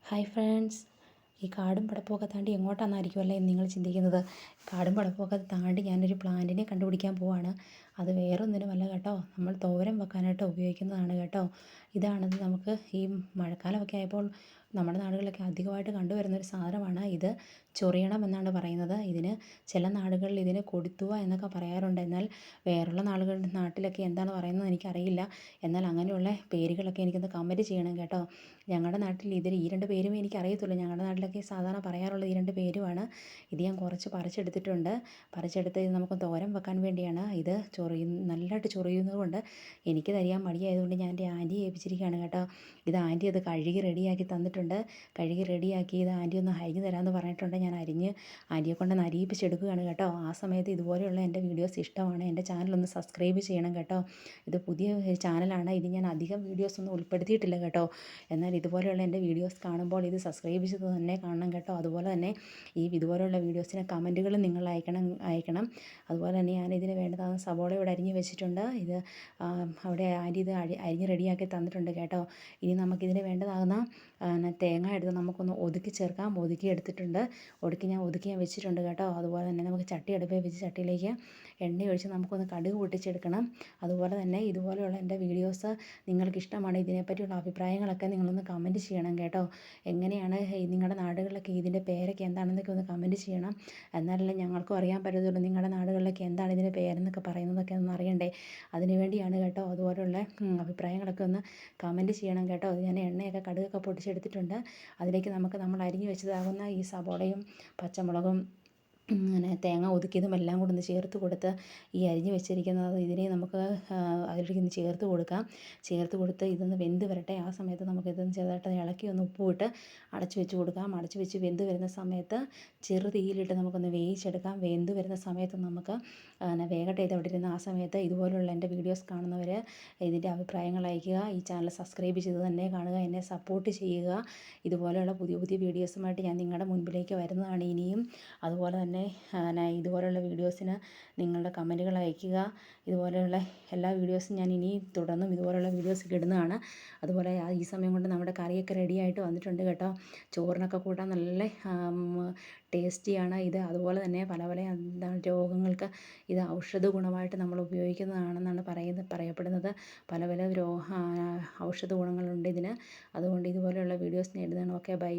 Hi friends, ഈ കാടും പടപ്പുമൊക്കെ താണ്ടി എങ്ങോട്ടാണെന്നായിരിക്കുമല്ലേ നിങ്ങൾ ചിന്തിക്കുന്നത്. കാടും പടപ്പുമൊക്കെ താണ്ടി ഞാനൊരു പ്ലാന്റിനെ കണ്ടുപിടിക്കാൻ പോവാണ്. അത് വേറൊന്നിനുമല്ല കേട്ടോ, നമ്മൾ തോരൻ വെക്കാനായിട്ട് ഉപയോഗിക്കുന്നതാണ് കേട്ടോ. ഇതാണത് നമുക്ക് ഈ മഴക്കാലമൊക്കെ ആയപ്പോൾ നമ്മുടെ നാടുകളിലൊക്കെ അധികമായിട്ട് കണ്ടുവരുന്നൊരു സാധനമാണ് ഇത്. ചൊറിയണം എന്നാണ് പറയുന്നത്. ഇതിന് ചില നാടുകളിൽ ഇതിന് കൊടുത്തുവ എന്നൊക്കെ പറയാറുണ്ട്. എന്നാൽ വേറുള്ള നാട്ടിലൊക്കെ എന്താണ് പറയുന്നത് എനിക്കറിയില്ല. എന്നാൽ അങ്ങനെയുള്ള പേരുകളൊക്കെ എനിക്കൊന്ന് കമൻറ്റ് ചെയ്യണം കേട്ടോ. ഞങ്ങളുടെ നാട്ടിൽ ഇതിൽ ഈ രണ്ട് പേരുമേ എനിക്കറിയത്തുള്ളൂ. ഞങ്ങളുടെ നാട്ടിലൊക്കെ സാധാരണ പറയാറുള്ളത് ഈ രണ്ട് പേരുമാണ്. ഇത് ഞാൻ കുറച്ച് പറിച്ചെടുത്തിട്ടുണ്ട്. പറിച്ചെടുത്ത് ഇത് നമുക്ക് തോരൻ വെക്കാൻ വേണ്ടിയാണ്. ഇത് നല്ലതായിട്ട് ചൊറിയുന്നത് കൊണ്ട് എനിക്ക് തരിയാൻ മടിയായതുകൊണ്ട് ഞാൻ എൻ്റെ ആൻറ്റിയെ ഏൽപ്പിച്ചിരിക്കുകയാണ് കേട്ടോ. ഇത് ആൻറ്റി അത് കഴുകി റെഡിയാക്കി തന്നിട്ടുണ്ട്. കഴുകി റെഡിയാക്കി ഇത് ആൻറ്റി ഒന്ന് അരിഞ്ഞ് തരാമെന്ന് പറഞ്ഞിട്ടുണ്ട്. ഞാൻ അരിഞ്ഞ് ആൻറ്റിയെ കൊണ്ട് അരിയിപ്പിച്ചെടുക്കുകയാണ് കേട്ടോ. ആ സമയത്ത് ഇതുപോലെയുള്ള എൻ്റെ വീഡിയോസ് ഇഷ്ടമാണ്, എൻ്റെ ചാനലൊന്ന് സബ്സ്ക്രൈബ് ചെയ്യണം കേട്ടോ. ഇത് പുതിയ ചാനലാണ്. ഇത് ഞാൻ അധികം വീഡിയോസൊന്നും ഉൾപ്പെടുത്തിയിട്ടില്ല കേട്ടോ. എന്നാൽ ഇതുപോലെയുള്ള എൻ്റെ വീഡിയോസ് കാണുമ്പോൾ ഇത് സബ്സ്ക്രൈബ് ചെയ്ത് തന്നെ കാണണം കേട്ടോ. അതുപോലെ തന്നെ ഇതുപോലെയുള്ള വീഡിയോസിന് കമൻറ്റുകളും നിങ്ങൾ അയക്കണം. അതുപോലെ തന്നെ ഞാനിതിന് വേണ്ടതാണ് സവോള ഇവിടെ അരിഞ്ഞ് വെച്ചിട്ടുണ്ട്. ഇത് അവിടെ ആൻറ്റി ഇത് അരിഞ്ഞ് റെഡിയാക്കി തന്നിട്ടുണ്ട് കേട്ടോ. ഇനി നമുക്കിതിന് വേണ്ടതാകുന്ന തേങ്ങ എടുത്ത് നമുക്കൊന്ന് ഒതുക്കി ചേർക്കാം. ഒതുക്കി എടുത്തിട്ടുണ്ട്. ഞാൻ വെച്ചിട്ടുണ്ട് കേട്ടോ. അതുപോലെ തന്നെ നമുക്ക് ചട്ടി അടുപ്പിൽ വെച്ച് ചട്ടിയിലേക്ക് എണ്ണ ഒഴിച്ച് നമുക്കൊന്ന് കടുക് പൊട്ടിച്ചെടുക്കണം. അതുപോലെ തന്നെ ഇതുപോലെയുള്ള എൻ്റെ വീഡിയോസ് നിങ്ങൾക്ക് ഇഷ്ടമാണ്, ഇതിനെപ്പറ്റിയുള്ള അഭിപ്രായങ്ങളൊക്കെ നിങ്ങളൊന്ന് കമൻറ്റ് ചെയ്യണം കേട്ടോ. എങ്ങനെയാണ് നിങ്ങളുടെ നാടുകളിലൊക്കെ ഇതിൻ്റെ പേരൊക്കെ എന്താണെന്നൊക്കെ ഒന്ന് കമൻറ്റ് ചെയ്യണം. എന്നാലല്ലേ ഞങ്ങൾക്കും അറിയാൻ പറ്റത്തുള്ളൂ നിങ്ങളുടെ നാടുകളിലൊക്കെ എന്താണ് ഇതിൻ്റെ പേരെന്നൊക്കെ പറയുന്നതൊക്കെ ഒന്ന് അറിയണ്ടേ. അതിന് വേണ്ടിയാണ് കേട്ടോ. അതുപോലെയുള്ള അഭിപ്രായങ്ങളൊക്കെ ഒന്ന് കമൻറ്റ് ചെയ്യണം കേട്ടോ. ഞാൻ എണ്ണയൊക്കെ കടുകൊക്കെ പൊട്ടിച്ചെടുത്തിട്ടുണ്ട്. അതിലേക്ക് നമ്മൾ അരിഞ്ഞു വെച്ചതാകുന്ന ഈ സവോളയും പച്ചമുളകും അങ്ങനെ തേങ്ങ ഒതുക്കിയതും എല്ലാം കൂടെ ഒന്ന് ചേർത്ത് കൊടുത്ത് ഈ അരിഞ്ഞ് വെച്ചിരിക്കുന്നത് ഇതിനെ നമുക്ക് അതിലേക്ക് ഒന്ന് ചേർത്ത് കൊടുത്ത് ഇതൊന്ന് വെന്ത് വരട്ടെ. ആ സമയത്ത് നമുക്കിതൊന്ന് ചെറുതായിട്ട് ഇളക്കി ഒന്ന് ഉപ്പുമിട്ട് അടച്ച് വെച്ച് കൊടുക്കാം. അടച്ച് വെച്ച് വെന്ത് വരുന്ന സമയത്ത് ചെറു തീയിലിട്ട് നമുക്കൊന്ന് വേവിച്ചെടുക്കാം. വെന്ത് വരുന്ന സമയത്ത് നമുക്ക് വേഗട്ടെ ഇത് അവിടെ ഇരുന്ന്. ആ സമയത്ത് ഇതുപോലുള്ള എൻ്റെ വീഡിയോസ് കാണുന്നവർ ഇതിൻ്റെ അഭിപ്രായങ്ങൾ അയയ്ക്കുക. ഈ ചാനൽ സബ്സ്ക്രൈബ് ചെയ്ത് തന്നെ കാണുക, എന്നെ സപ്പോർട്ട് ചെയ്യുക. ഇതുപോലെയുള്ള പുതിയ പുതിയ വീഡിയോസുമായിട്ട് ഞാൻ നിങ്ങളുടെ മുൻപിലേക്ക് വരുന്നതാണ് ഇനിയും. അതുപോലെ തന്നെ ഇതുപോലെയുള്ള വീഡിയോസിന് നിങ്ങളുടെ കമൻറ്റുകൾ അയയ്ക്കുക. ഇതുപോലെയുള്ള എല്ലാ വീഡിയോസും ഞാൻ ഇനി തുടർന്നും ഇതുപോലെയുള്ള വീഡിയോസ് ഇടുന്നതാണ്. അതുപോലെ ഈ സമയം കൊണ്ട് നമ്മുടെ കറിയൊക്കെ റെഡിയായിട്ട് വന്നിട്ടുണ്ട് കേട്ടോ. ചോറിനൊക്കെ കൂട്ടാൻ നല്ല ടേസ്റ്റിയാണ് ഇത്. അതുപോലെ തന്നെ പല എന്താണ് രോഗങ്ങൾക്ക് ഇത് ഔഷധ ഗുണമായിട്ട് നമ്മൾ ഉപയോഗിക്കുന്നതാണെന്നാണ് പറയപ്പെടുന്നത്. പല ഔഷധ ഗുണങ്ങളുണ്ട് ഇതിന്. അതുകൊണ്ട് ഇതുപോലെയുള്ള വീഡിയോസ് നേടുന്നതാണ്. Okay, by.